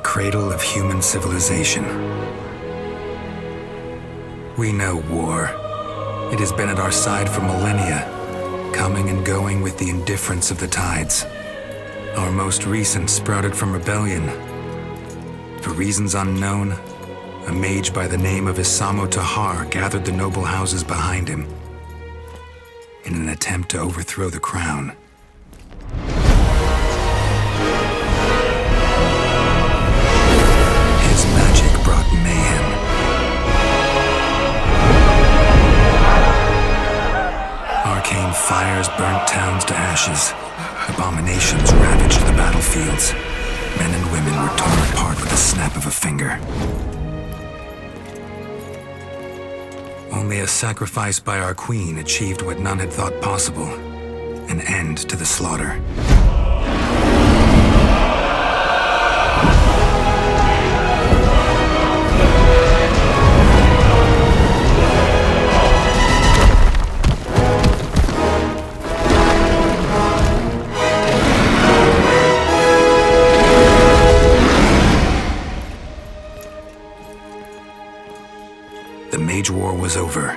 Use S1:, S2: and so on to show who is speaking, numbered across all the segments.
S1: cradle of human civilization. We know war. It has been at our side for millennia, coming and going with the indifference of the tides. Our most recent sprouted from rebellion. For reasons unknown, a mage by the name of Isamo Tahar gathered the noble houses behind him in an attempt to overthrow the crown. His magic brought mayhem. Arcane fires burnt towns to ashes. Abominations ravaged the battlefields. Men and women were torn apart with the snap of a finger. Only a sacrifice by our queen achieved what none had thought possible: an end to the slaughter. The Mage War was over,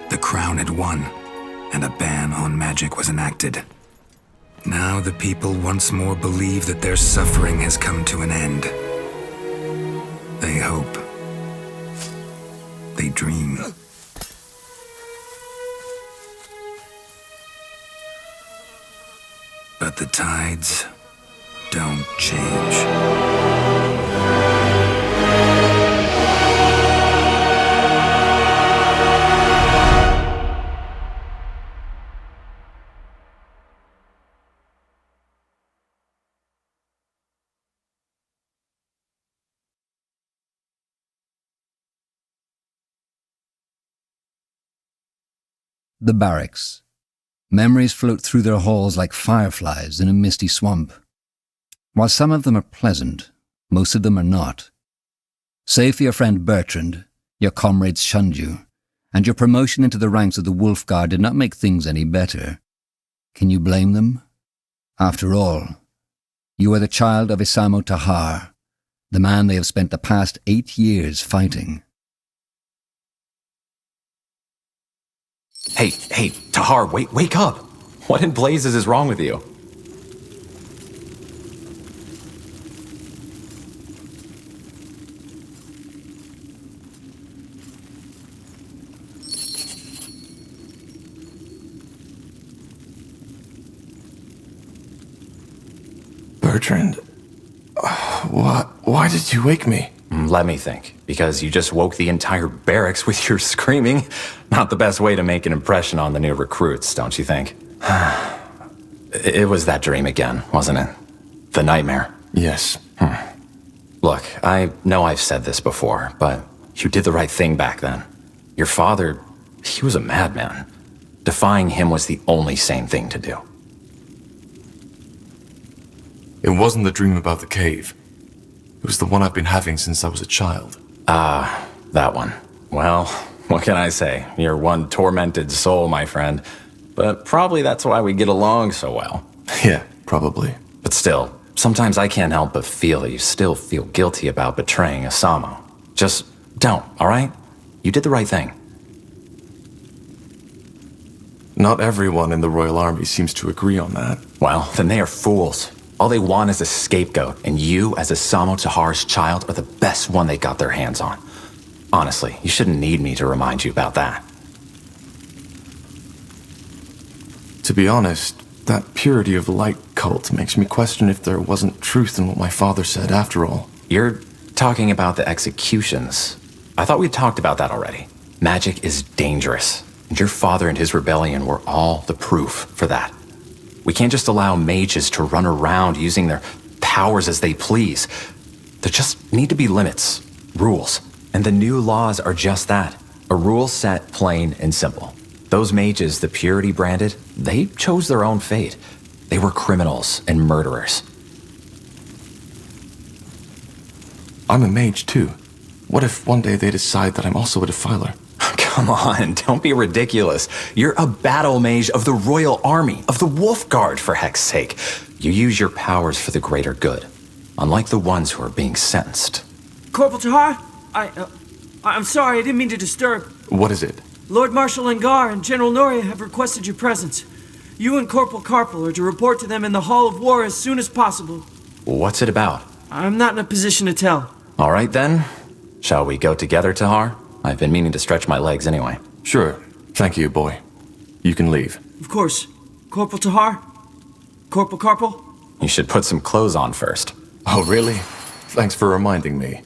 S1: the crown had won, and a ban on magic was enacted. Now the people once more believe that their suffering has come to an end. They hope. They dream. But the tides don't change.
S2: The barracks. Memories float through their halls like fireflies in a misty swamp. While some of them are pleasant, most of them are not. Save for your friend Bertrand, your comrades shunned you, and your promotion into the ranks of the Wolf Guard did not make things any better. Can you blame them? After all, you are the child of Isamo Tahar, the man they have spent the past 8 years fighting.
S3: Hey, Tahar, wake up! What in blazes is wrong with you?
S4: Bertrand, why did you wake me?
S3: Let me think. Because you just woke the entire barracks with your screaming. Not the best way to make an impression on the new recruits, don't you think? It was that dream again, wasn't it? The nightmare.
S4: Yes.
S3: Look, I know I've said this before, but you did the right thing back then. Your father, he was a madman. Defying him was the only sane thing to do.
S4: It wasn't the dream about the cave. It was the one I've been having since I was a child.
S3: That one. Well, what can I say? You're one tormented soul, my friend. But probably that's why we get along so well.
S4: Yeah, probably.
S3: But still, sometimes I can't help but feel that you still feel guilty about betraying Isamo. Just don't, all right? You did the right thing.
S4: Not everyone in the Royal Army seems to agree on that.
S3: Well, then they are fools. All they want is a scapegoat, and you, as Isamo Tahar's child, are the best one they got their hands on. Honestly, you shouldn't need me to remind you about that.
S4: To be honest, that purity of light cult makes me question if there wasn't truth in what my father said after all.
S3: You're talking about the executions. I thought we talked about that already. Magic is dangerous, and your father and his rebellion were all the proof for that. We can't just allow mages to run around using their powers as they please. There just need to be limits, rules. And the new laws are just that. A rule set plain and simple. Those mages the Purity branded, they chose their own fate. They were criminals and murderers.
S4: I'm a mage too. What if one day they decide that I'm also a defiler?
S3: Come on, don't be ridiculous. You're a battle mage of the Royal Army, of the Wolf Guard, for heck's sake. You use your powers for the greater good. unlike the ones who are being sentenced.
S5: Corporal Tahar? I'm sorry, I didn't mean to disturb.
S4: What is it?
S5: Lord Marshal Angar and General Noria have requested your presence. You and Corporal Carpel are to report to them in the Hall of War as soon as possible.
S3: What's it about?
S5: I'm not in a position to tell.
S3: All right then. Shall we go together, Tahar? I've been meaning to stretch my legs anyway.
S4: Sure. Thank you, boy. You can leave.
S5: Of course. Corporal Tahar? Corporal Carpel?
S3: You should put some clothes on first.
S4: Oh, really? Thanks for reminding me.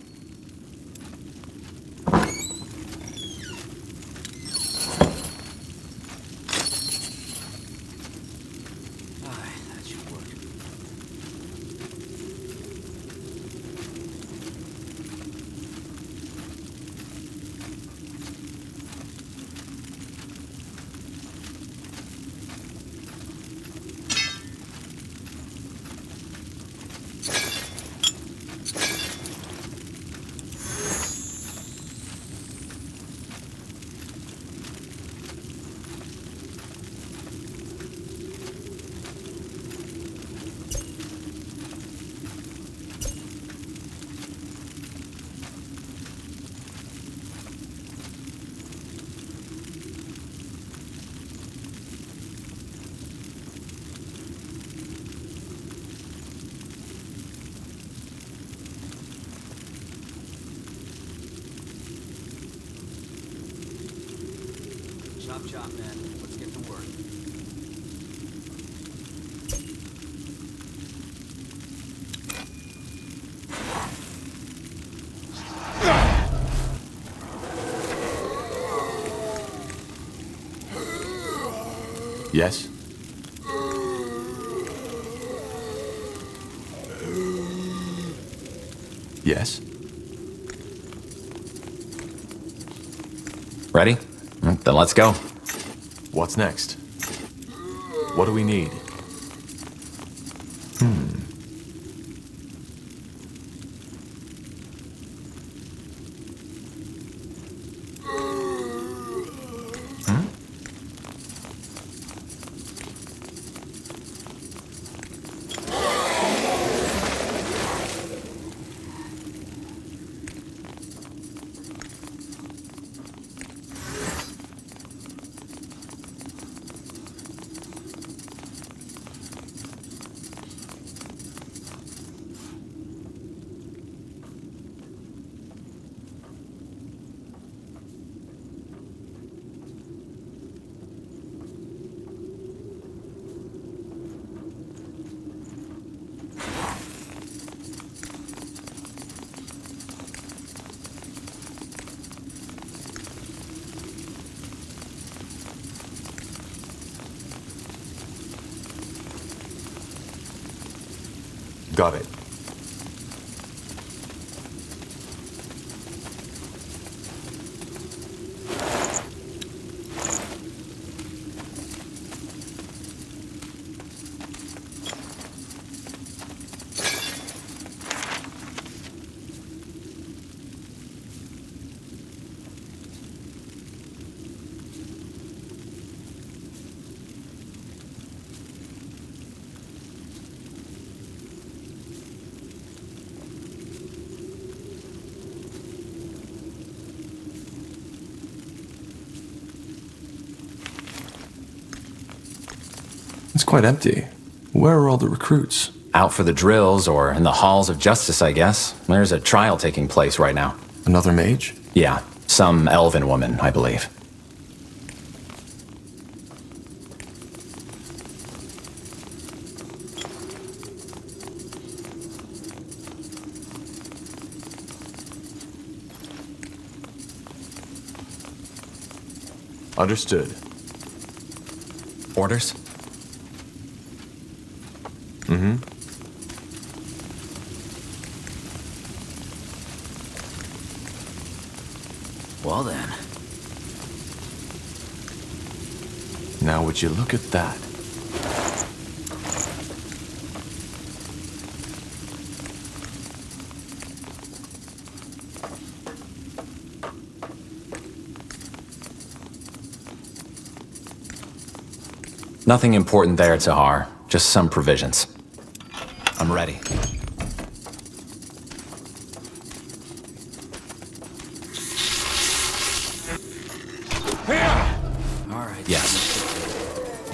S6: Chop, man. Let's get to work.
S4: Yes? Yes?
S3: Ready? Then let's go.
S4: What's next? What do we need? Got it. It's quite empty. Where are all the recruits?
S3: Out for the drills or in the halls of justice, I guess. There's a trial taking place right now.
S4: Another mage?
S3: Yeah, some elven woman, I believe.
S4: Understood.
S3: Orders?
S4: Mm-hmm.
S6: Well then.
S4: Now would you look at that?
S3: Nothing important there, Tahar. Just some provisions. I'm ready.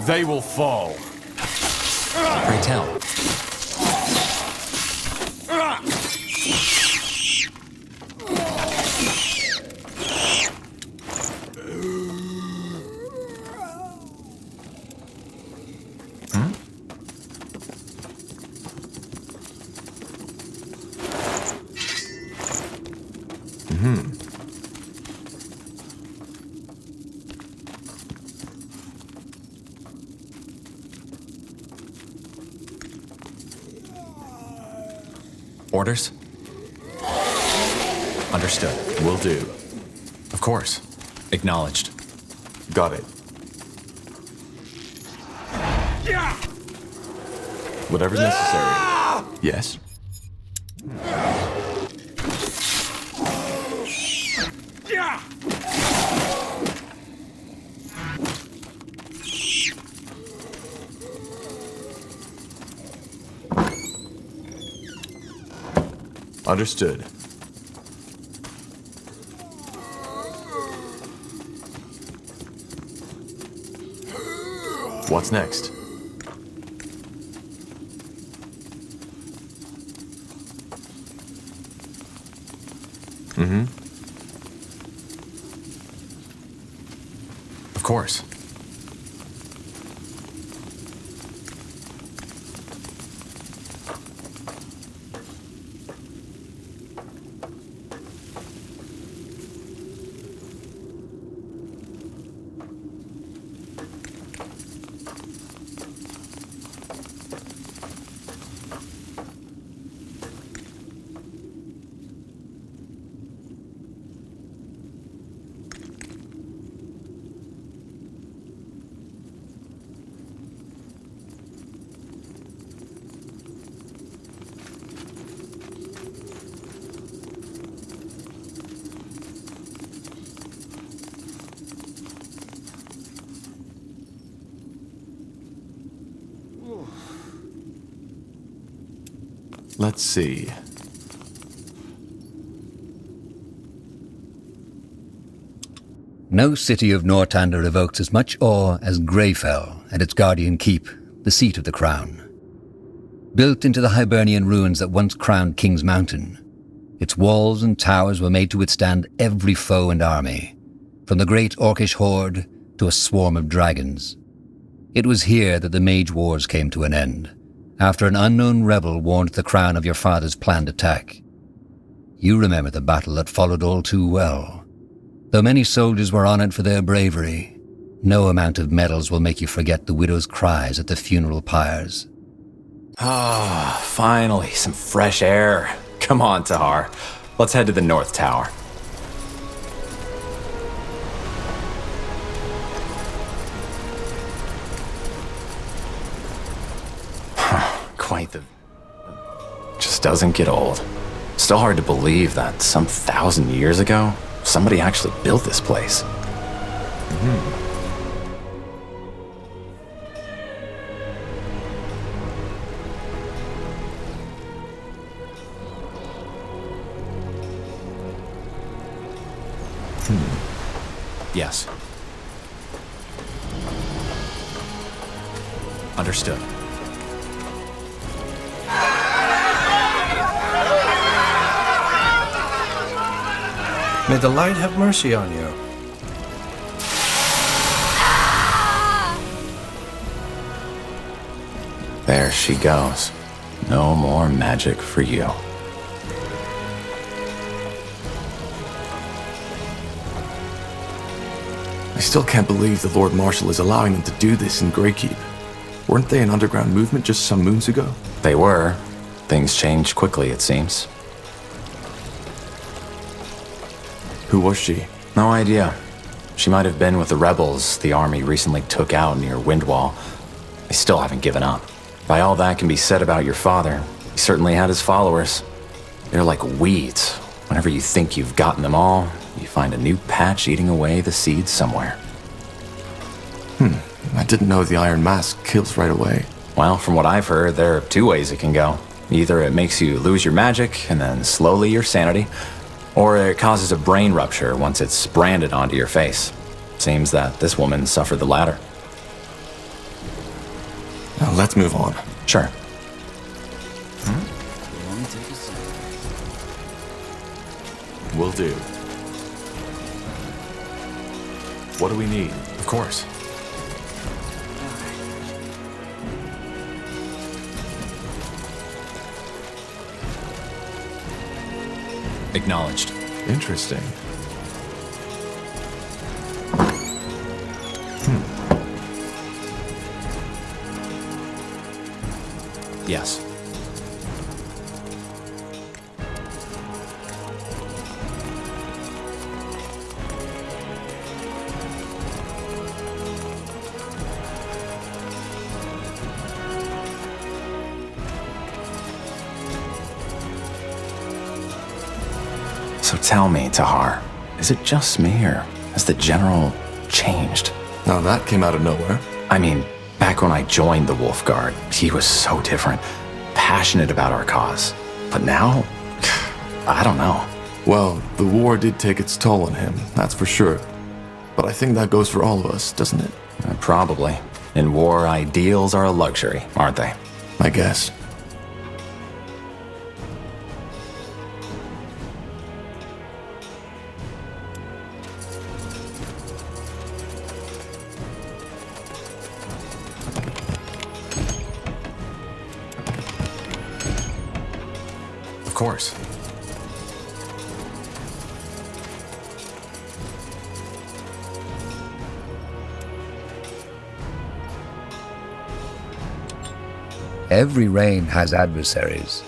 S4: they will fall.
S3: Pray tell. Orders? Understood.
S4: Will do.
S3: Of course. Acknowledged.
S4: Got it. Whatever's necessary. Yes? Understood. What's next?
S3: Of course.
S4: Let's see.
S2: No city of Nortander evokes as much awe as Greyfell and its guardian keep, the seat of the crown. Built into the Hibernian ruins that once crowned King's Mountain, its walls and towers were made to withstand every foe and army, from the great Orcish horde to a swarm of dragons. It was here that the Mage Wars came to an end, after an unknown rebel warned the crown of your father's planned attack. You remember the battle that followed all too well. Though many soldiers were honored for their bravery, no amount of medals will make you forget the widow's cries at the funeral pyres.
S3: Ah, finally, some fresh air. Come on, Tahar. Let's head to the North Tower. Quite the... Just doesn't get old. Still hard to believe that some 1,000 years ago, somebody actually built this place. Yes. Understood.
S7: May the light have mercy on you.
S3: There she goes. No more magic for you.
S4: I still can't believe the Lord Marshal is allowing them to do this in Greykeep. Weren't they an underground movement just some moons ago?
S3: They were. Things changed quickly, it seems.
S4: Who was she?
S3: No idea. She might have been with the rebels the army recently took out near Windwall. They still haven't given up. By all that can be said about your father, he certainly had his followers. They're like weeds. Whenever you think you've gotten them all, you find a new patch eating away the seeds somewhere.
S4: I didn't know the Iron Mask kills right away.
S3: Well, from what I've heard, there are two ways it can go. Either it makes you lose your magic and then slowly your sanity, or it causes a brain rupture once it's branded onto your face. Seems that this woman suffered the latter.
S4: Now let's move on.
S3: Sure.
S6: It'll only take a second.
S8: Will do. What do we need?
S3: Of course. Acknowledged.
S8: Interesting.
S3: Yes. So tell me, Tahar, is it just me, or has the general changed?
S4: Now that came out of nowhere.
S3: I mean, back when I joined the Wolf Guard, he was so different, passionate about our cause. But now, I don't know.
S4: Well, the war did take its toll on him, that's for sure. But I think that goes for all of us, doesn't it?
S3: Probably. In war, ideals are a luxury, aren't they?
S4: I guess.
S3: Of course.
S2: Every reign has adversaries,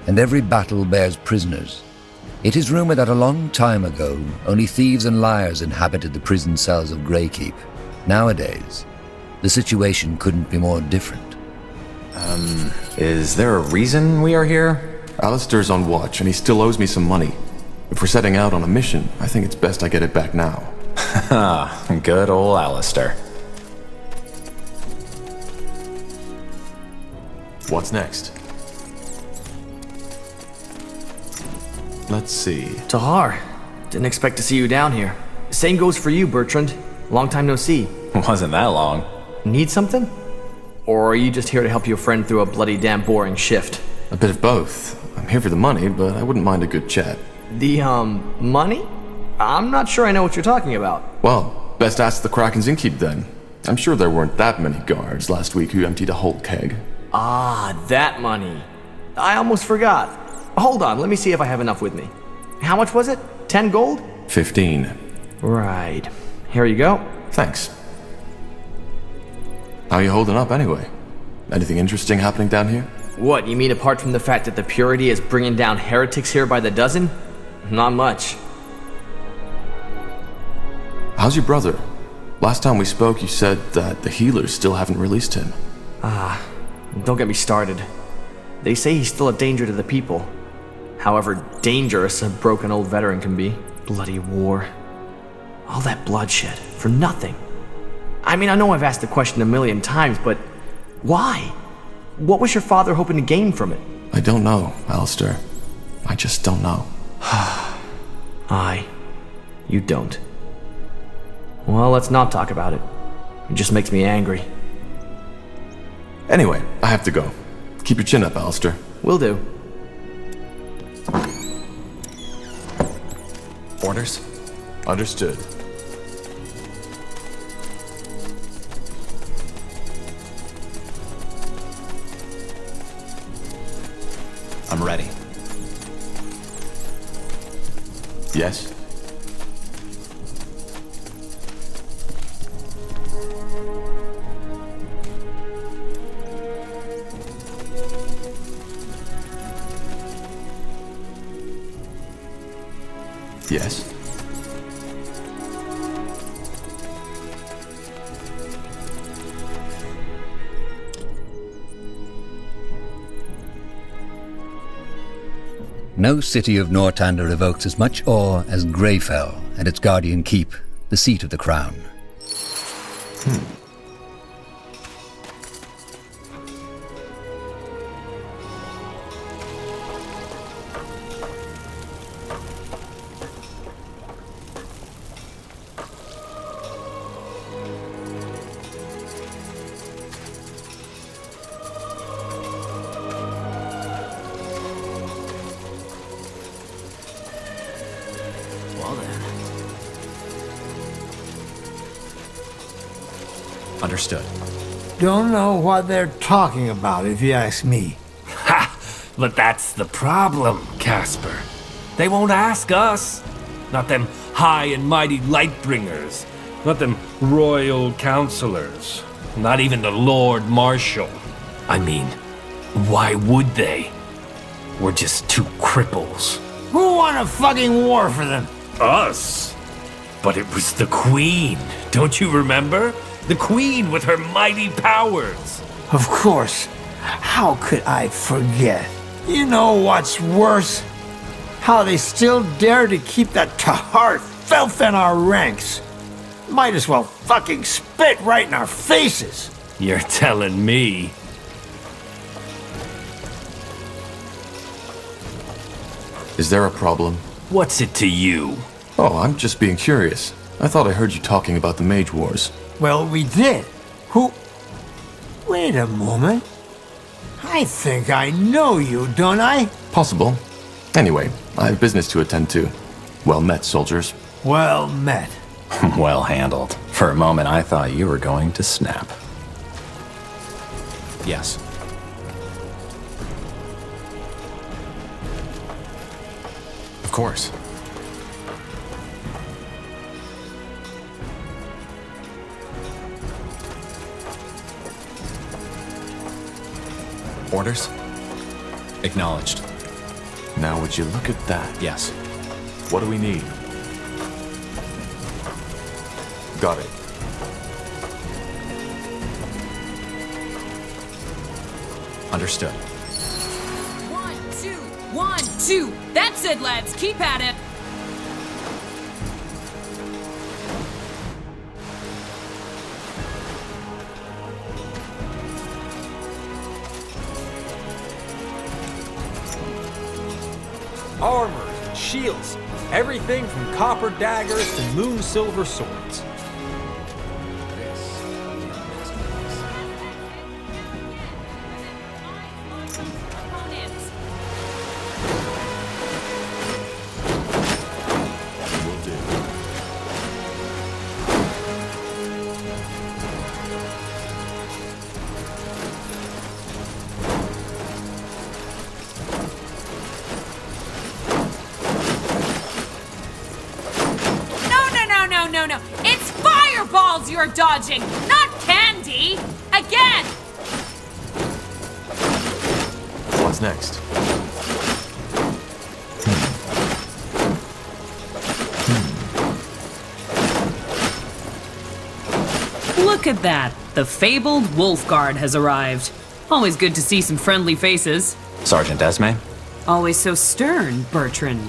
S2: and every battle bears prisoners. It is rumored that a long time ago, only thieves and liars inhabited the prison cells of Greykeep. Nowadays, the situation couldn't be more different.
S3: Is there a reason we are here?
S4: Alistair's on watch, and he still owes me some money. If we're setting out on a mission, I think it's best I get it back now.
S3: Good old Alistair.
S8: What's next? Let's see.
S9: Tahar, didn't expect to see you down here. Same goes for you, Bertrand. Long time no see.
S3: Wasn't that long.
S9: Need something? Or are you just here to help your friend through a bloody damn boring shift?
S4: A bit of both. I'm here for the money, but I wouldn't mind a good chat.
S9: The, money? I'm not sure I know what you're talking about.
S4: Well, best ask the Kraken's innkeep then. I'm sure there weren't that many guards last week who emptied a whole keg.
S9: Ah, that money. I almost forgot. Hold on, let me see if I have enough with me. How much was it? 10 gold?
S4: 15.
S9: Right. Here you go.
S4: Thanks. How you holding up anyway? Anything interesting happening down here?
S9: What, you mean apart from the fact that the Purity is bringing down heretics here by the dozen? Not much.
S4: How's your brother? Last time we spoke, you said that the healers still haven't released him.
S9: Don't get me started. They say he's still a danger to the people. However dangerous a broken old veteran can be. Bloody war. All that bloodshed, for nothing. I mean, I know I've asked the question a million times, but why? What was your father hoping to gain from it?
S4: I don't know, Alistair. I just don't know.
S9: You don't. Well, let's not talk about it. It just makes me angry.
S4: Anyway, I have to go. Keep your chin up, Alistair.
S9: Will do.
S3: Orders?
S8: Understood.
S3: I'm ready.
S4: Yes? Yes?
S2: No city of Nortander evokes as much awe as Greyfell and its guardian keep, the seat of the crown.
S3: Understood.
S10: Don't know what they're talking about, if you ask me.
S11: Ha! But that's the problem, Casper. They won't ask us. Not them high and mighty Lightbringers. Not them royal counselors. Not even the Lord Marshal. I mean, why would they? We're just two cripples.
S10: Who won a fucking war for them?
S11: Us? But it was the Queen. Don't you remember? The Queen with her mighty powers.
S10: Of course. How could I forget? You know what's worse? How they still dare to keep that Tahar filth in our ranks. Might as well fucking spit right in our faces.
S11: You're telling me.
S8: Is there a problem?
S11: What's it to you?
S8: Oh, I'm just being curious. I thought I heard you talking about the Mage Wars.
S10: Well, we did. Who? Wait a moment. I think I know you, don't I?
S8: Possible. Anyway, I have business to attend to. Well met, soldiers.
S10: Well met.
S3: Well handled. For a moment, I thought you were going to snap. Yes. Of course. Orders? Acknowledged.
S8: Now would you look at that?
S3: Yes.
S8: What do we need? Got it.
S3: Understood.
S12: 1, 2, 1, 2. That's it, lads. Keep at it.
S13: Armors and shields. Everything from copper daggers to moon silver swords.
S12: No. It's fireballs you're dodging, not candy! Again!
S8: What's next?
S12: Look at that. The fabled Wolf Guard has arrived. Always good to see some friendly faces.
S3: Sergeant Esme?
S12: Always so stern, Bertrand.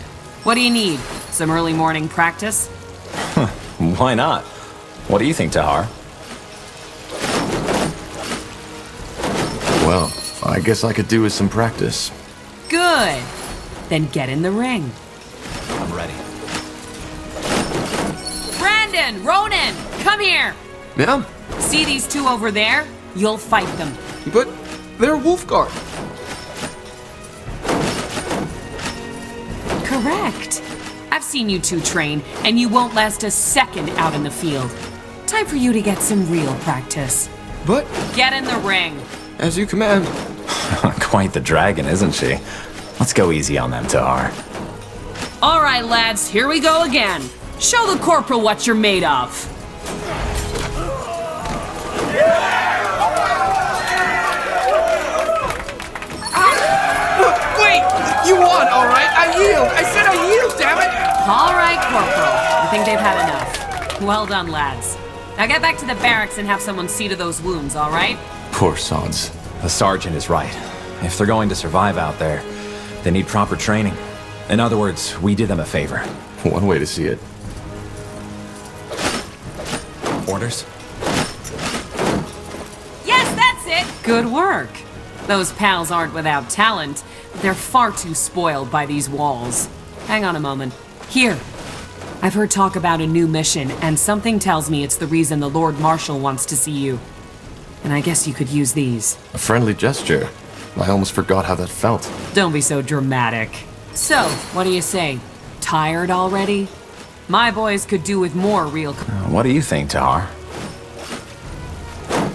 S12: What do you need? Some early morning practice?
S3: Why not? What do you think, Tahar?
S8: Well, I guess I could do with some practice.
S12: Good. Then get in the ring.
S3: I'm ready.
S12: Brandon, Ronan, come here.
S9: Yeah?
S12: See these two over there? You'll fight them.
S9: But they're Wolfguard.
S12: Correct. I've seen you two train, and you won't last a second out in the field. Time for you to get some real practice.
S9: But
S12: get in the ring.
S9: As you command.
S3: Quite the dragon, isn't she? Let's go easy on them, Tahar.
S12: All right, lads, here we go again. Show the corporal what you're made of.
S9: Wait! You won, all right? I yield! I said I yield, damn it!
S12: All right, Corporal. I think they've had enough. Well done, lads. Now get back to the barracks and have someone see to those wounds, all right?
S8: Poor sods.
S3: The sergeant is right. If they're going to survive out there, they need proper training. In other words, we did them a favor.
S8: One way to see it.
S3: Orders?
S12: Yes, that's it! Good work. Those pals aren't without talent, but they're far too spoiled by these walls. Hang on a moment. Here. I've heard talk about a new mission, and something tells me it's the reason the Lord Marshal wants to see you. And I guess you could use these.
S8: A friendly gesture. I almost forgot how that felt.
S12: Don't be so dramatic. So, what do you say? Tired already? My boys could do with more real...
S3: What do you think, Tahar?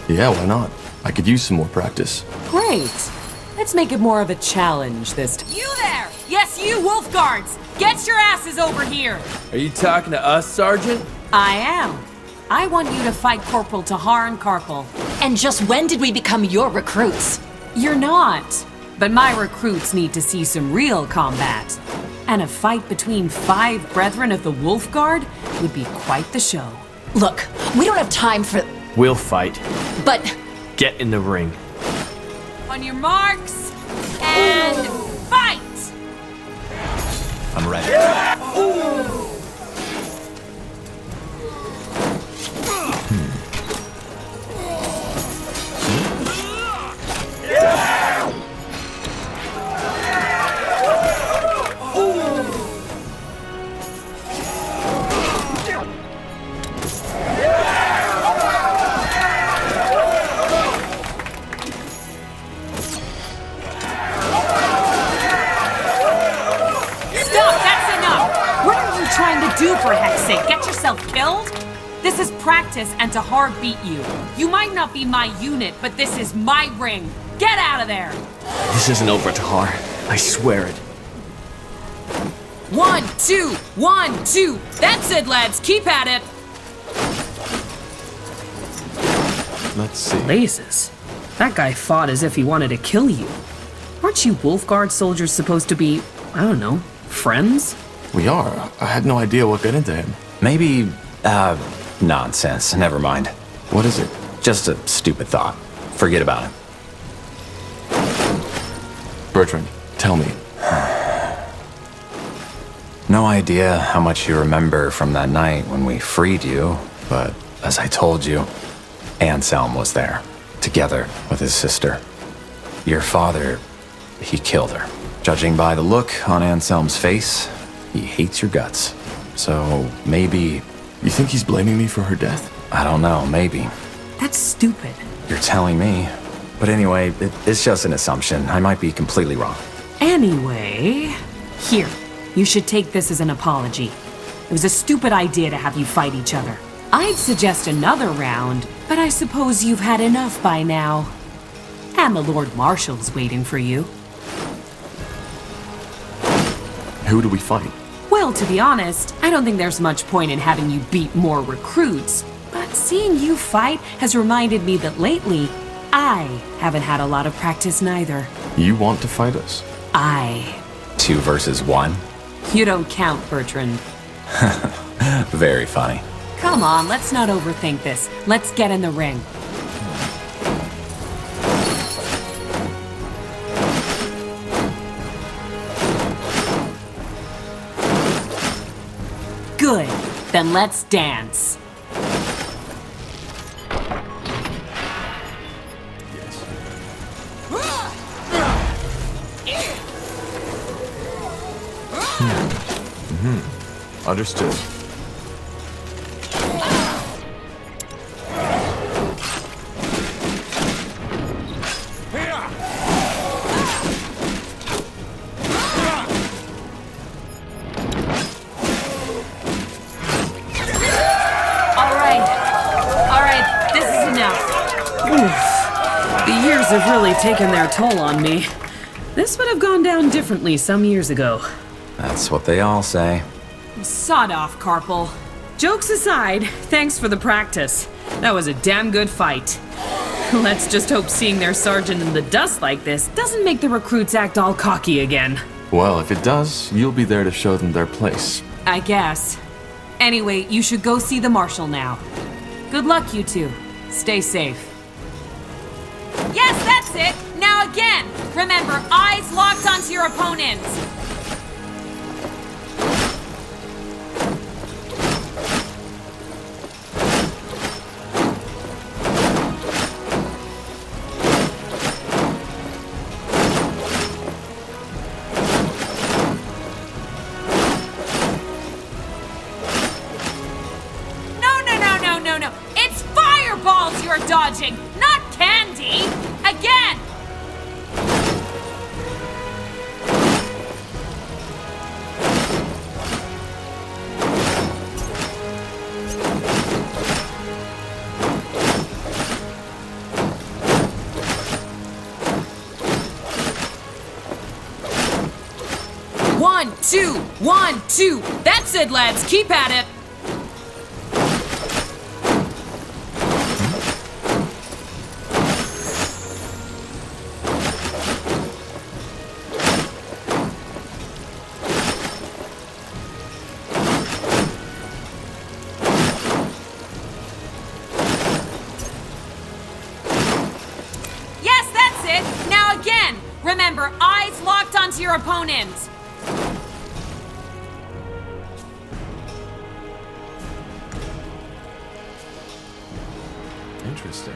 S4: Yeah, why not? I could use some more practice.
S12: Great. Let's make it more of a challenge this time. You there! Yes, you wolf guards! Get your asses over here!
S14: Are you talking to us, Sergeant?
S12: I am. I want you to fight Corporal Tahar and Karpal.
S15: And just when did we become your recruits?
S12: You're not. But my recruits need to see some real combat. And a fight between 5 brethren of the Wolf Guard would be quite the show.
S15: Look, we don't have time for...
S9: We'll fight.
S15: But...
S9: Get in the ring.
S12: On your marks, and fight!
S3: I'm ready.
S12: Do for heck's sake, get yourself killed? This is practice and Tahar beat you. You might not be my unit, but this is my ring. Get out of there!
S9: This isn't over, Tahar. I swear it.
S12: 1, 2, 1, 2. That's it, lads. Keep at it.
S4: Let's see.
S12: Blazes. That guy fought as if he wanted to kill you. Aren't you Wolf Guard soldiers supposed to be, I don't know, friends?
S4: We are. I had no idea what got into him.
S3: Maybe, nonsense. Never mind.
S4: What is it?
S3: Just a stupid thought. Forget about it.
S4: Bertrand, tell me.
S3: No idea how much you remember from that night when we freed you, but as I told you, Anselm was there, together with his sister. Your father, he killed her. Judging by the look on Anselm's face, he hates your guts. So maybe...
S4: You think he's blaming me for her death?
S3: I don't know, maybe.
S12: That's stupid.
S3: You're telling me. But anyway, it's just an assumption. I might be completely wrong.
S12: Anyway, here. You should take this as an apology. It was a stupid idea to have you fight each other. I'd suggest another round, but I suppose you've had enough by now. And the Lord Marshal's waiting for you.
S4: Who do we fight?
S12: Well, to be honest, I don't think there's much point in having you beat more recruits, but seeing you fight has reminded me that lately, I haven't had a lot of practice neither.
S4: You want to fight us?
S3: 2 versus 1?
S12: You don't count, Bertrand.
S3: Very funny.
S12: Come on, let's not overthink this. Let's get in the ring. Good. Then let's dance.
S4: Understood.
S12: The years have really taken their toll on me. This would have gone down differently some years ago.
S3: That's what they all say.
S12: Sod off, Karpal. Jokes aside, thanks for the practice. That was a damn good fight. Let's just hope seeing their sergeant in the dust like this doesn't make the recruits act all cocky again.
S4: Well, if it does, you'll be there to show them their place.
S12: I guess. Anyway, you should go see the marshal now. Good luck, you two. Stay safe. Yes, that's it! Now again! Remember, eyes locked onto your opponents! No. It's fireballs you're dodging, not candy! Again! 1, 2, 1, 2. That's it, lads. Keep at it. Yes, that's it. Now again. Remember, eyes locked onto your opponent.
S8: Interesting.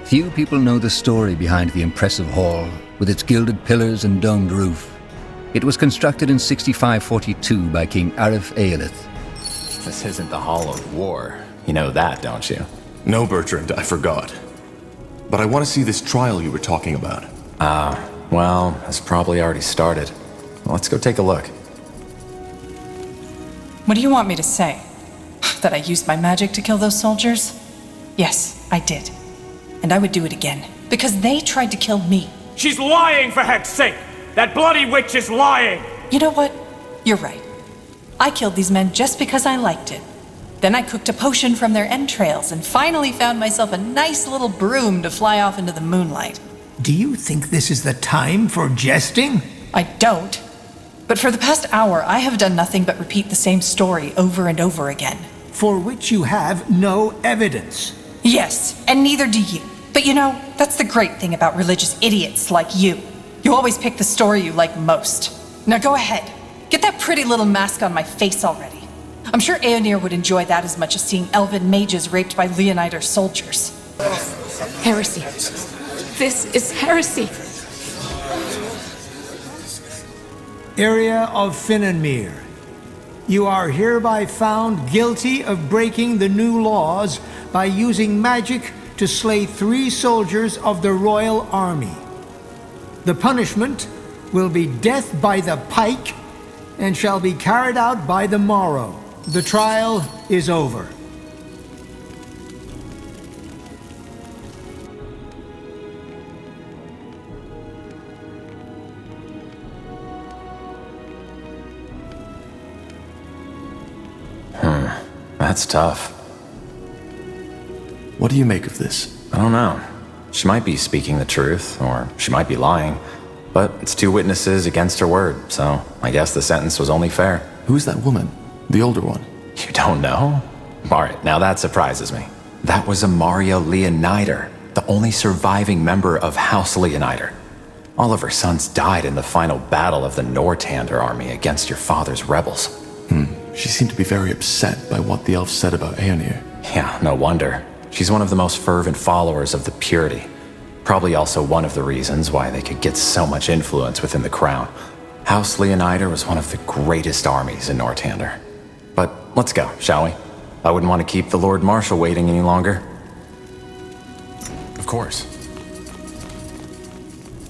S2: Few people know the story behind the impressive hall, with its gilded pillars and domed roof. It was constructed in 6542 by King Arif Aelith.
S3: This isn't the Hall of War. You know that, don't you?
S8: No, Bertrand, I forgot. But I want to see this trial you were talking about.
S3: Well, it's probably already started. Let's go take a look.
S16: What do you want me to say? That I used my magic to kill those soldiers? Yes, I did. And I would do it again. Because they tried to kill me.
S13: She's lying, for heck's sake! That bloody witch is lying!
S16: You know what? You're right. I killed these men just because I liked it. Then I cooked a potion from their entrails and finally found myself a nice little broom to fly off into the moonlight.
S10: Do you think this is the time for jesting?
S16: I don't. But for the past hour, I have done nothing but repeat the same story over and over again.
S10: For which you have no evidence.
S16: Yes, and neither do you. But you know, that's the great thing about religious idiots like you. You always pick the story you like most. Now go ahead. Get that pretty little mask on my face already. I'm sure Aeonir would enjoy that as much as seeing elven mages raped by Leonider soldiers.
S17: Heresy. This is heresy.
S10: Area of Finnanmere. You are hereby found guilty of breaking the new laws by using magic to slay 3 soldiers of the royal army. The punishment will be death by the pike and shall be carried out by the morrow. The trial is over.
S3: That's tough.
S8: What do you make of this?
S3: I don't know. She might be speaking the truth, or she might be lying. But it's 2 witnesses against her word, so I guess the sentence was only fair.
S8: Who's that woman? The older one?
S3: You don't know? Alright, now that surprises me. That was Amaria Leonider, the only surviving member of House Leonider. All of her sons died in the final battle of the Nortander army against your father's rebels.
S8: She seemed to be very upset by what the elves said about Aeonir.
S3: Yeah, no wonder. She's one of the most fervent followers of the Purity. Probably also one of the reasons why they could get so much influence within the crown. House Leonider was one of the greatest armies in Nortander. But let's go, shall we? I wouldn't want to keep the Lord Marshal waiting any longer.
S8: Of course.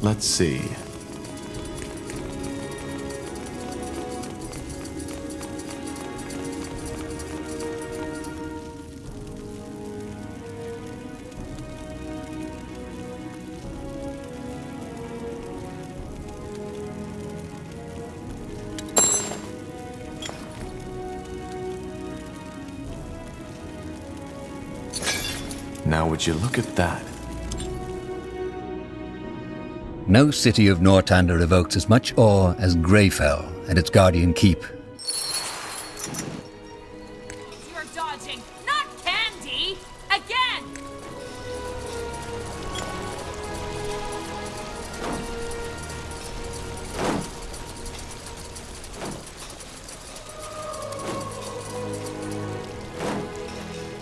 S8: Let's see. Now would you look at that?
S2: No city of Nortander evokes as much awe as Greyfell and its guardian keep.
S12: You're dodging, not candy! Again!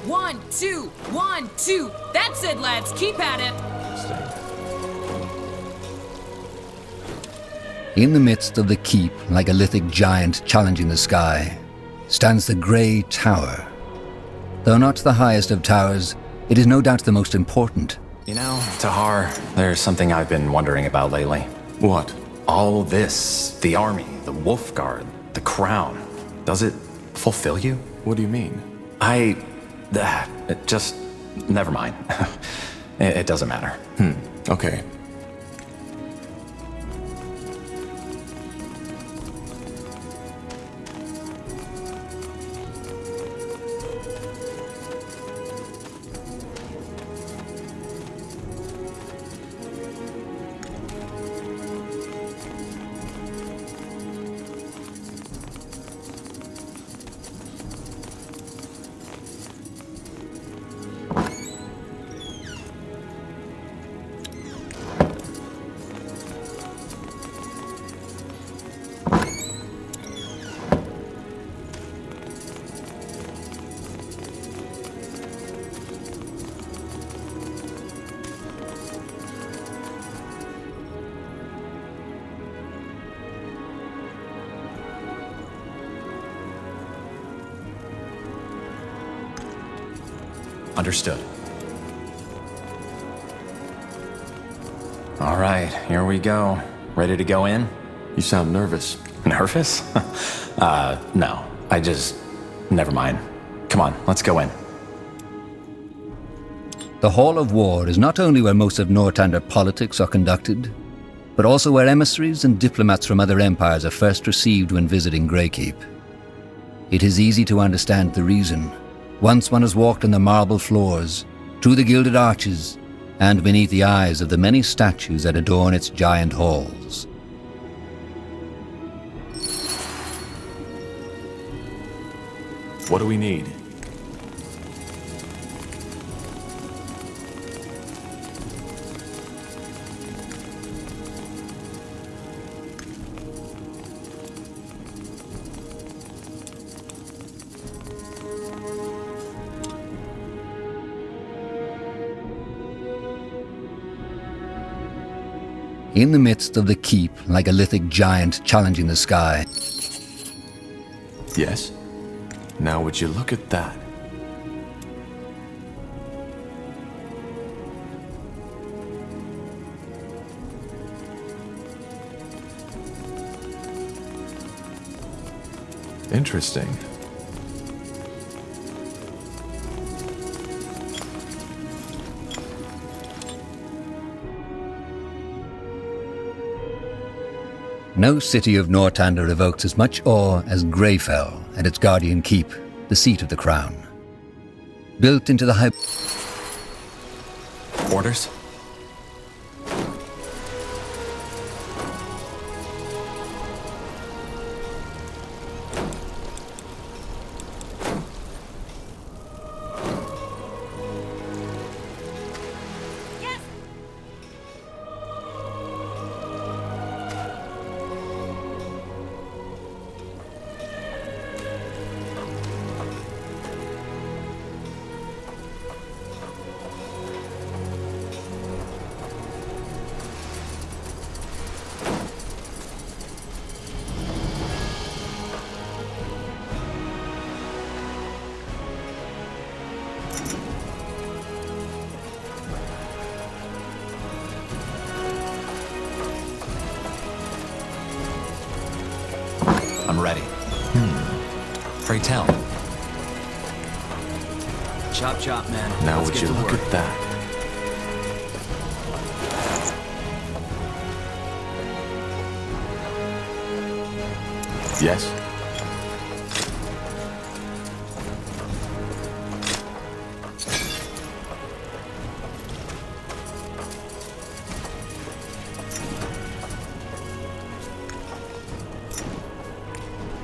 S12: One, two, 1, 2. That's it, lads. Keep at it.
S2: In the midst of the keep, like a lithic giant challenging the sky, stands the Grey Tower. Though not the highest of towers, it is no doubt the most important,
S3: You know, Tahar, there's something I've been wondering about lately.
S4: What?
S3: All this, the army, the Wolf Guard, the crown, does it fulfill you?
S4: What do you mean?
S3: Just, never mind. It doesn't matter.
S4: Okay.
S3: Understood. All right, here we go. Ready to go in?
S4: You sound nervous.
S3: Nervous? No. Never mind. Come on, let's go in.
S2: The Hall of War is not only where most of Northander politics are conducted, but also where emissaries and diplomats from other empires are first received when visiting Greykeep. It is easy to understand the reason. Once one has walked on the marble floors, through the gilded arches, and beneath the eyes of the many statues that adorn its giant halls.
S4: What do we need?
S2: In the midst of the keep, like a lithic giant challenging the sky.
S4: Yes? Now would you look at that? Interesting.
S2: No city of Northander evokes as much awe as Greyfell and its guardian keep, the seat of the crown. Built into the high...
S3: Orders? I'm ready. Pray tell.
S6: Chop chop, man.
S4: Now
S6: Let's
S4: would
S6: get
S4: you
S6: to
S4: look
S6: work.
S4: at that? Yes?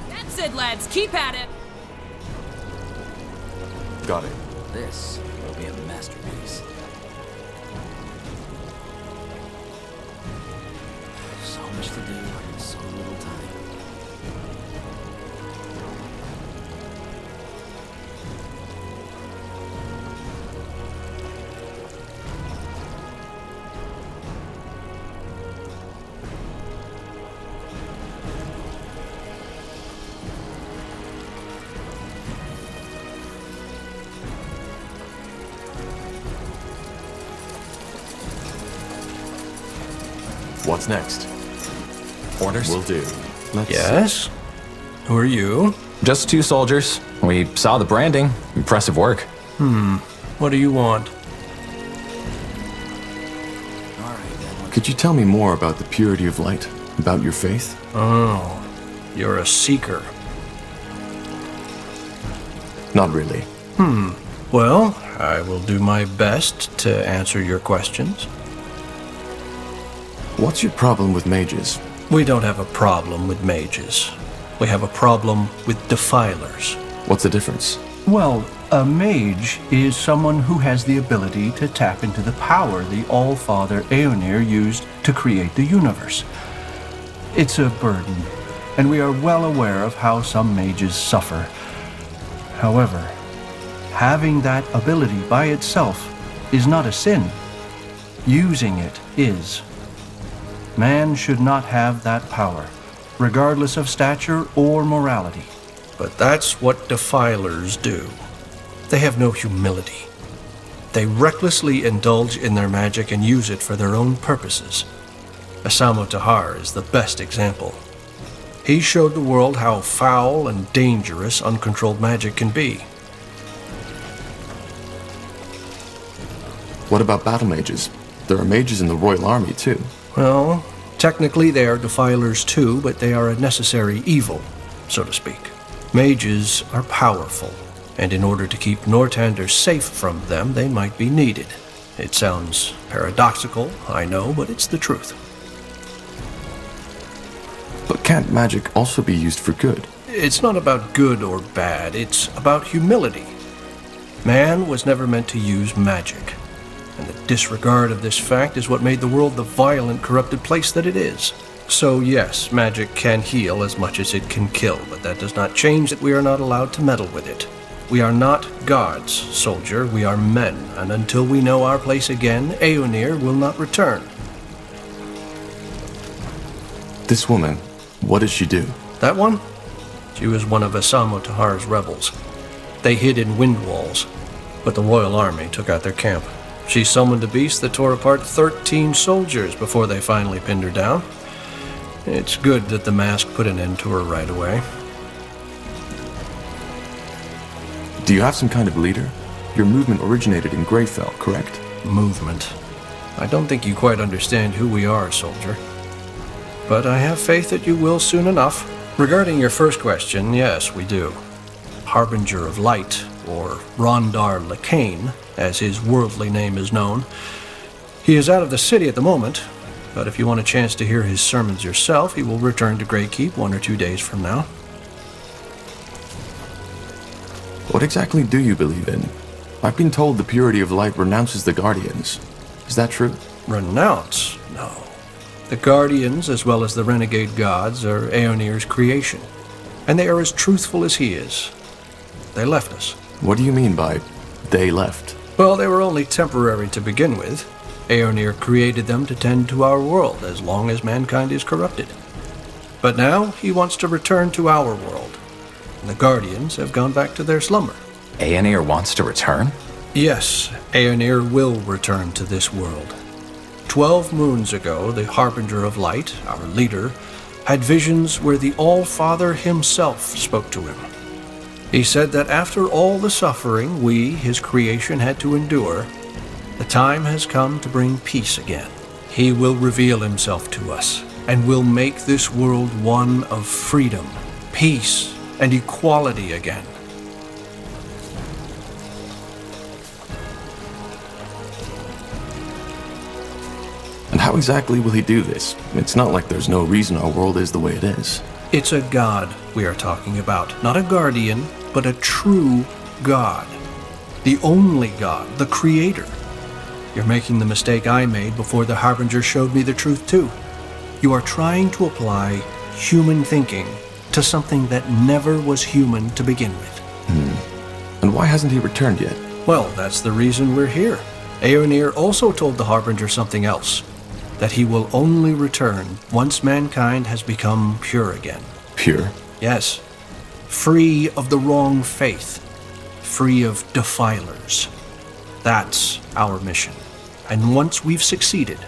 S12: That's it, lads. Keep at it.
S4: Got it.
S6: This will be a masterpiece. So much to do in so little time.
S8: What's next?
S3: Orders?
S8: Will do.
S7: Yes? Who are you?
S3: Just 2 soldiers. We saw the branding. Impressive work.
S7: What do you want?
S8: Could you tell me more about the purity of light? About your faith?
S7: Oh, you're a seeker.
S8: Not really.
S7: Well, I will do my best to answer your questions.
S8: What's your problem with mages?
S7: We don't have a problem with mages. We have a problem with defilers.
S8: What's the difference?
S18: Well, a mage is someone who has the ability to tap into the power the All-Father Aeonir used to create the universe. It's a burden, and we are well aware of how some mages suffer. However, having that ability by itself is not a sin. Using it is. Man should not have that power, regardless of stature or morality.
S7: But that's what defilers do. They have no humility. They recklessly indulge in their magic and use it for their own purposes. Asamo Tahar is the best example. He showed the world how foul and dangerous uncontrolled magic can be.
S8: What about battle mages? There are mages in the Royal Army, too.
S7: Well, technically they are defilers too, but they are a necessary evil, so to speak. Mages are powerful, and in order to keep Northander safe from them, they might be needed. It sounds paradoxical, I know, but it's the truth.
S8: But can't magic also be used for good?
S7: It's not about good or bad, it's about humility. Man was never meant to use magic, and the disregard of this fact is what made the world the violent, corrupted place that it is. So yes, magic can heal as much as it can kill, but that does not change that we are not allowed to meddle with it. We are not gods, soldier, we are men, and until we know our place again, Aeonir will not return.
S8: This woman, what did she do?
S7: That one? She was one of Asamo Tahar's rebels. They hid in wind walls, but the Royal Army took out their camp. She summoned a beast that tore apart 13 soldiers before they finally pinned her down. It's good that the mask put an end to her right away.
S8: Do you have some kind of leader? Your movement originated in Greyfell, correct?
S7: Movement. I don't think you quite understand who we are, soldier. But I have faith that you will soon enough. Regarding your first question, yes, we do. Harbinger of Light, or Rondar Lacane, as his worldly name is known. He is out of the city at the moment, but if you want a chance to hear his sermons yourself, he will return to Greykeep 1 or 2 days from now.
S8: What exactly do you believe in? I've been told the purity of light renounces the Guardians. Is that true?
S7: Renounce? No. The Guardians, as well as the renegade gods, are Aeonir's creation, and they are as truthful as he is. They left us.
S8: What do you mean by they left?
S7: Well, they were only temporary to begin with. Aeonir created them to tend to our world as long as mankind is corrupted. But now he wants to return to our world. And the Guardians have gone back to their slumber.
S3: Aeonir wants to return?
S7: Yes, Aeonir will return to this world. 12 moons ago, the Harbinger of Light, our leader, had visions where the All-Father himself spoke to him. He said that after all the suffering we, his creation, had to endure, the time has come to bring peace again. He will reveal himself to us, and will make this world one of freedom, peace, and equality again.
S8: And how exactly will he do this? It's not like there's no reason our world is the way it is.
S7: It's a god we are talking about, not a guardian, but a true god. The only god, the creator. You're making the mistake I made before the Harbinger showed me the truth too. You are trying to apply human thinking to something that never was human to begin with.
S8: And why hasn't he returned yet?
S7: Well, that's the reason we're here. Aeonir also told the Harbinger something else, that he will only return once mankind has become pure again.
S8: Pure?
S7: Yes. Free of the wrong faith. Free of defilers. That's our mission. And once we've succeeded,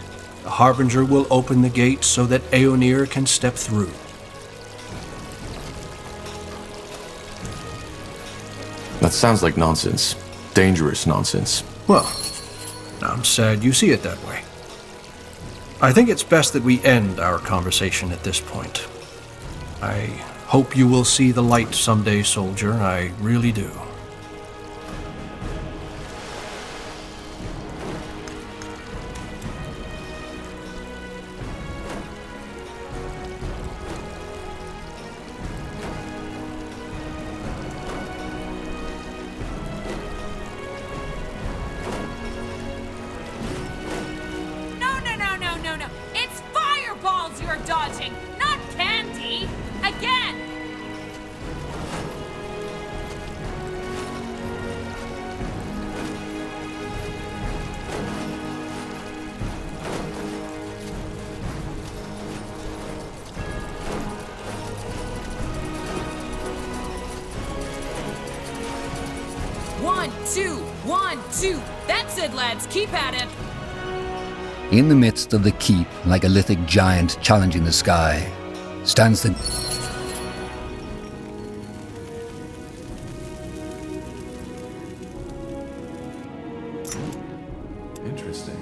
S7: The Harbinger will open the gate so that Aeonir can step through.
S8: That sounds like nonsense. Dangerous nonsense.
S7: Well, I'm sad you see it that way. I think it's best that we end our conversation at this point. I hope you will see the light someday, soldier. I really do.
S12: No. It's fireballs you're dodging, not candy! Again! One, two. That's it, lads. Keep at it.
S2: In the midst of the keep, like a lithic giant challenging the sky, stands the...
S8: Interesting.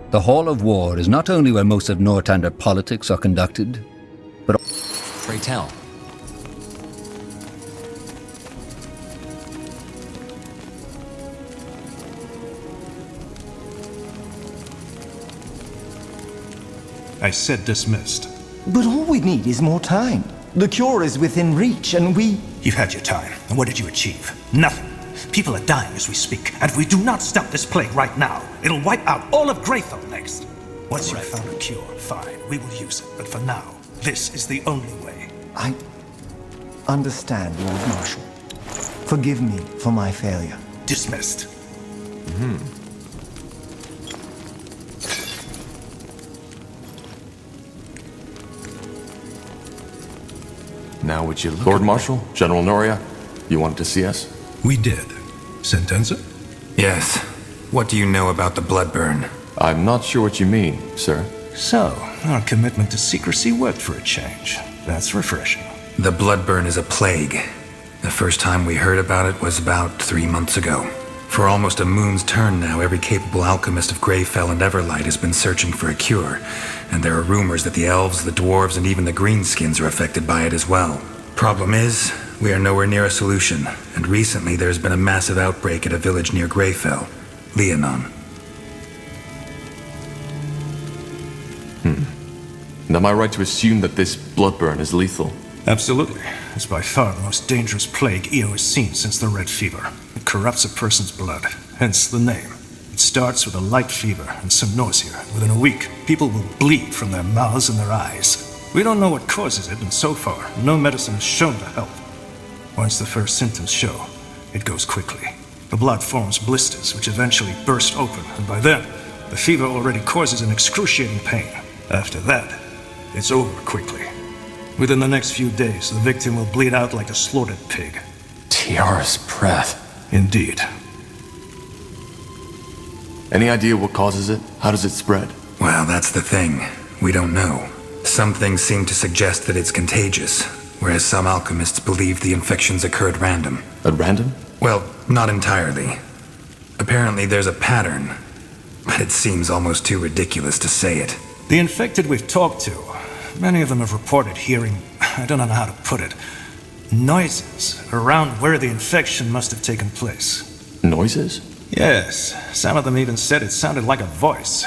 S2: The Hall of War is not only where most of Northander politics are conducted, but...
S3: Pray tell.
S19: I said dismissed.
S20: But all we need is more time. The cure is within reach, and we...
S19: You've had your time, and what did you achieve? Nothing. People are dying as we speak, and if we do not stop this plague right now, it'll wipe out all of Greythorn next. Once you've found a cure, fine, we will use it. But for now, this is the only way.
S20: I understand, Lord Marshal. Forgive me for my failure.
S19: Dismissed.
S8: Now would you look Lord Marshal, General Noria, you wanted to see us?
S19: We did. Sentenza?
S1: Yes. What do you know about the Bloodburn?
S8: I'm not sure what you mean, sir.
S19: So, our commitment to secrecy worked for a change. That's refreshing.
S1: The Bloodburn is a plague. The first time we heard about it was about 3 months ago. For almost a moon's turn now, every capable alchemist of Greyfell and Everlight has been searching for a cure, and there are rumors that the elves, the dwarves, and even the greenskins are affected by it as well. Problem is, we are nowhere near a solution, and recently there's been a massive outbreak at a village near Greyfell, Leonon.
S8: And am I right to assume that this Bloodburn is lethal?
S19: Absolutely. It's by far the most dangerous plague EO has seen since the Red Fever. It corrupts a person's blood, hence the name. It starts with a light fever and some nausea. Within a week, people will bleed from their mouths and their eyes. We don't know what causes it, and so far, no medicine has shown to help. Once the first symptoms show, it goes quickly. The blood forms blisters, which eventually burst open, and by then, the fever already causes an excruciating pain. After that, it's over quickly. Within the next few days, the victim will bleed out like a slaughtered pig.
S3: Tiara's breath.
S19: Indeed.
S8: Any idea what causes it? How does it spread?
S1: Well, that's the thing. We don't know. Some things seem to suggest that it's contagious, whereas some alchemists believe the infections occur at random.
S8: At random?
S1: Well, not entirely. Apparently there's a pattern, but it seems almost too ridiculous to say it.
S19: The infected we've talked to, many of them have reported hearing, I don't know how to put it, noises around where the infection must have taken place.
S8: Noises?
S19: Yes, some of them even said it sounded like a voice.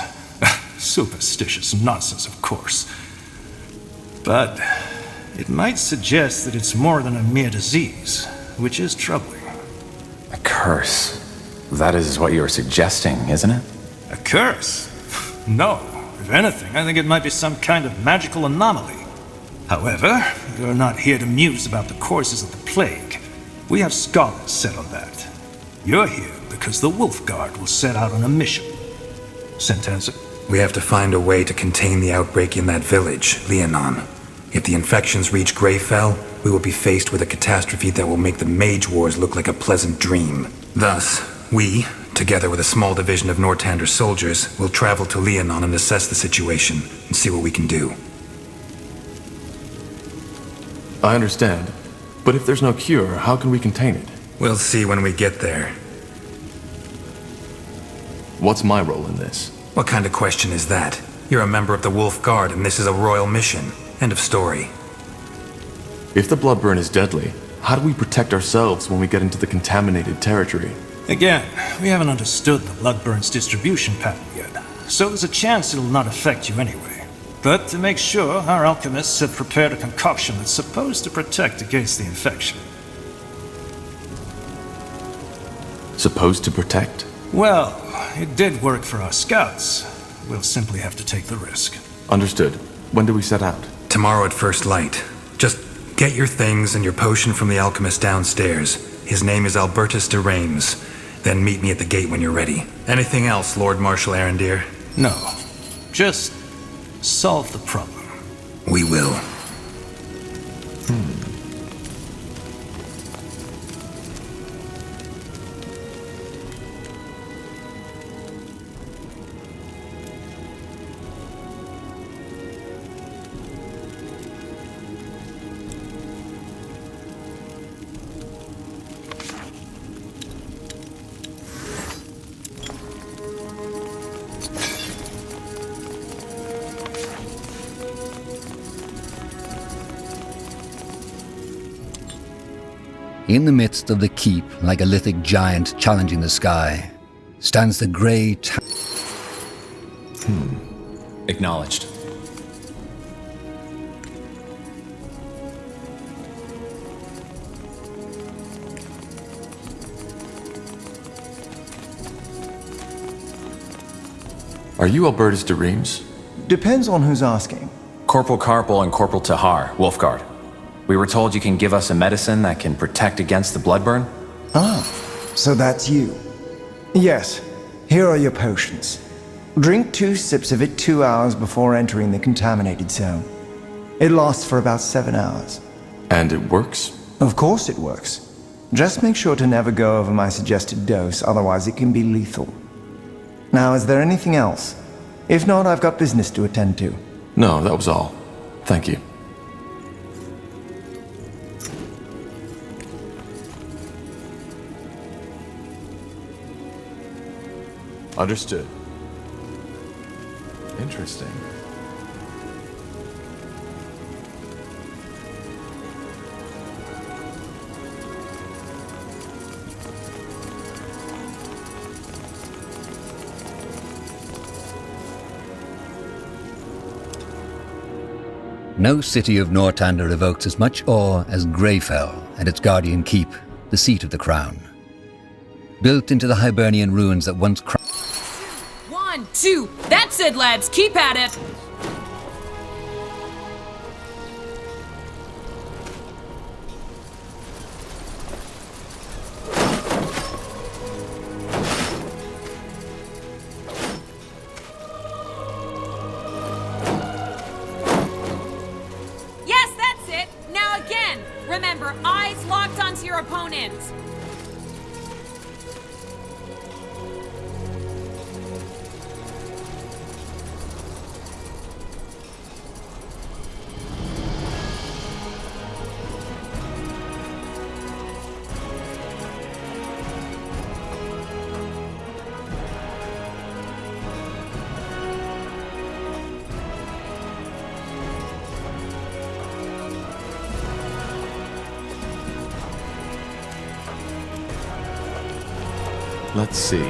S19: Superstitious nonsense, of course. But it might suggest that it's more than a mere disease, which is troubling.
S3: A curse. That is what you're suggesting, isn't it?
S19: A curse? No. If anything, I think it might be some kind of magical anomaly. However, you're not here to muse about the causes of the plague. We have scholars set on that. You're here because the Wolf Guard will set out on a mission. Sentenza?
S1: We have to find a way to contain the outbreak in that village, Leonon. If the infections reach Greyfell, we will be faced with a catastrophe that will make the Mage Wars look like a pleasant dream. Thus, we, together with a small division of Nortander's soldiers, will travel to Leonon and assess the situation and see what we can do.
S8: I understand. But if there's no cure, how can we contain it?
S1: We'll see when we get there.
S8: What's my role in this?
S1: What kind of question is that? You're a member of the Wolf Guard and this is a royal mission. End of story.
S8: If the bloodburn is deadly, how do we protect ourselves when we get into the contaminated territory?
S19: Again, we haven't understood the bloodburn's distribution pattern yet, so there's a chance it'll not affect you anyway. But to make sure, our alchemists have prepared a concoction that's supposed to protect against the infection.
S8: Supposed to protect?
S19: Well, it did work for our scouts. We'll simply have to take the risk.
S8: Understood. When do we set out?
S1: Tomorrow at first light. Just get your things and your potion from the alchemist downstairs. His name is Albertus de Raa'm. Then meet me at the gate when you're ready. Anything else, Lord Marshal Arendir?
S19: No. Just solve the problem.
S1: We will.
S2: In the midst of the keep, like a lithic giant challenging the sky, stands the grey
S3: Acknowledged.
S8: Are you Albertus de Raa'm?
S20: Depends on who's asking.
S3: Corporal Carpel and Corporal Tahar, Wolfguard. We were told you can give us a medicine that can protect against the bloodburn?
S20: Ah, so that's you. Yes, here are your potions. Drink 2 sips of it 2 hours before entering the contaminated zone. It lasts for about 7 hours.
S8: And it works?
S20: Of course it works. Just make sure to never go over my suggested dose, otherwise it can be lethal. Now, is there anything else? If not, I've got business to attend to.
S8: No, that was all. Thank you. Understood. Interesting.
S2: No city of Nortander evokes as much awe as Greyfell and its guardian keep, the seat of the crown. Built into the Hibernian ruins that once
S12: 1, 2, that's it, lads, keep at it! Yes, that's it! Now again, remember, eyes locked onto your opponent!
S8: Let's see.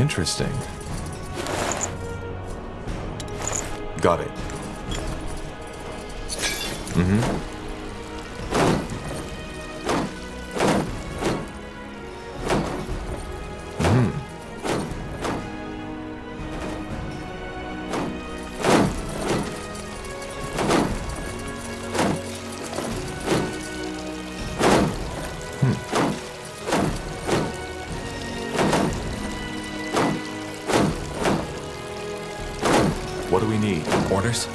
S4: Interesting. Got it. What do we need?
S3: Orders?